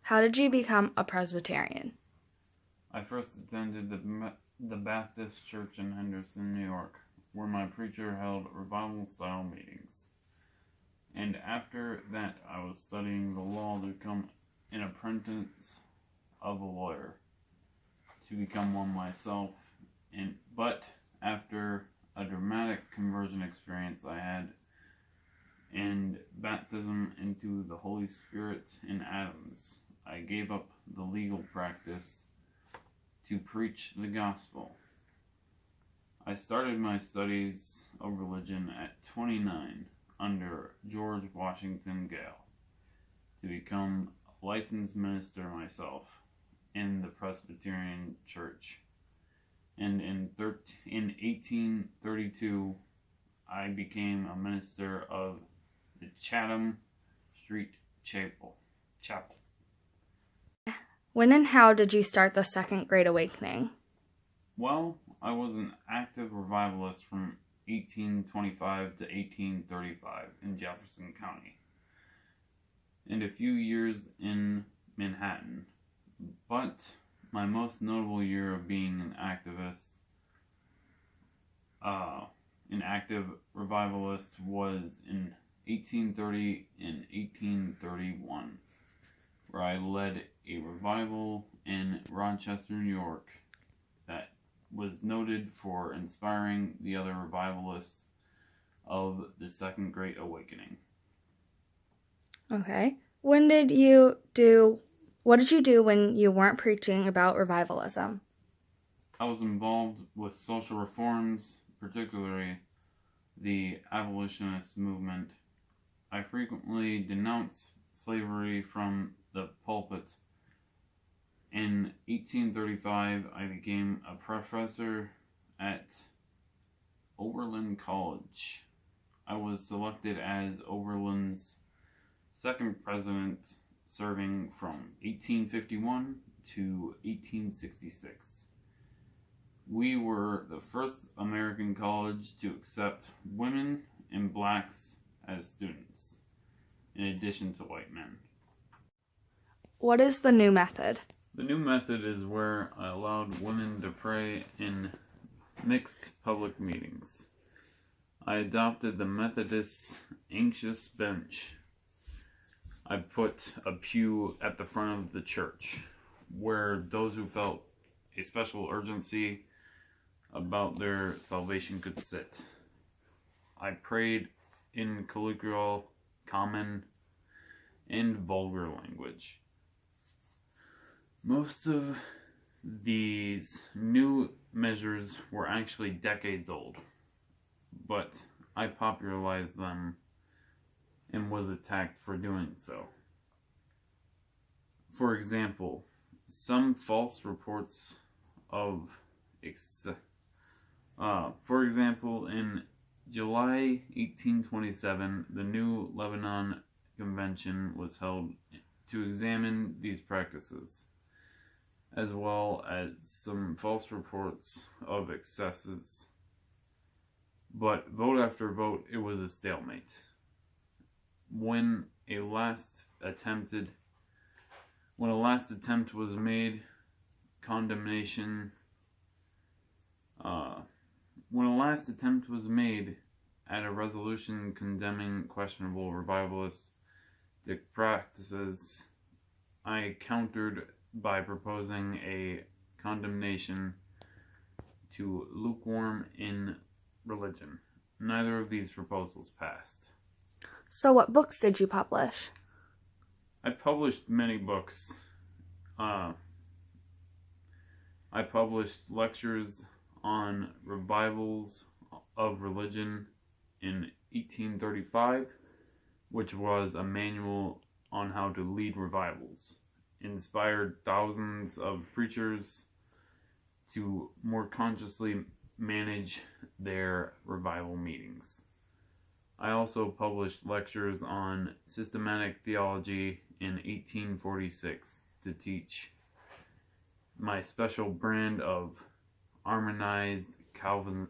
How did you become a Presbyterian? I first attended the Baptist Church in Henderson, New York, where my preacher held revival-style meetings. And after that, I was studying the law to become an apprentice of a lawyer, to become one myself. But after a dramatic conversion experience I had and baptism into the Holy Spirit in Adams, I gave up the legal practice to preach the gospel. I started my studies of religion at 29 under George Washington Gale to become a licensed minister myself in the Presbyterian Church. And in 1832, I became a minister of the Chatham Street Chapel. When and how did you start the Second Great Awakening? Well, I was an active revivalist from 1825 to 1835 in Jefferson County, and a few years in Manhattan. But my most notable year of being an active revivalist was in 1830 and 1831, where I led a revival in Rochester, New York, that was noted for inspiring the other revivalists of the Second Great Awakening. Okay. What did you do when you weren't preaching about revivalism? I was involved with social reforms, particularly the abolitionist movement. I frequently denounced slavery from the pulpit. In 1835, I became a professor at Oberlin College. I was selected as Oberlin's second president, serving from 1851 to 1866. We were the first American college to accept women and blacks as students, in addition to white men. What is the new method? The new method is where I allowed women to pray in mixed public meetings. I adopted the Methodist anxious bench. I put a pew at the front of the church where those who felt a special urgency about their salvation could sit. I prayed in colloquial, common, and vulgar language. Most of these new measures were actually decades old, but I popularized them and was attacked for doing so. For example, some false reports of in July 1827, the New Lebanon Convention was held to examine these practices, as well as some false reports of excesses. But vote after vote, it was a stalemate. When a last attempt was made, at a resolution condemning questionable revivalistic practices, I countered by proposing a condemnation to lukewarm in religion. Neither of these proposals passed. So what books did you publish? I published many books. I published lectures on revivals of religion in 1835, which was a manual on how to lead revivals. Inspired thousands of preachers to more consciously manage their revival meetings. I also published lectures on systematic theology in 1846 to teach my special brand of Arminianized Calvinism.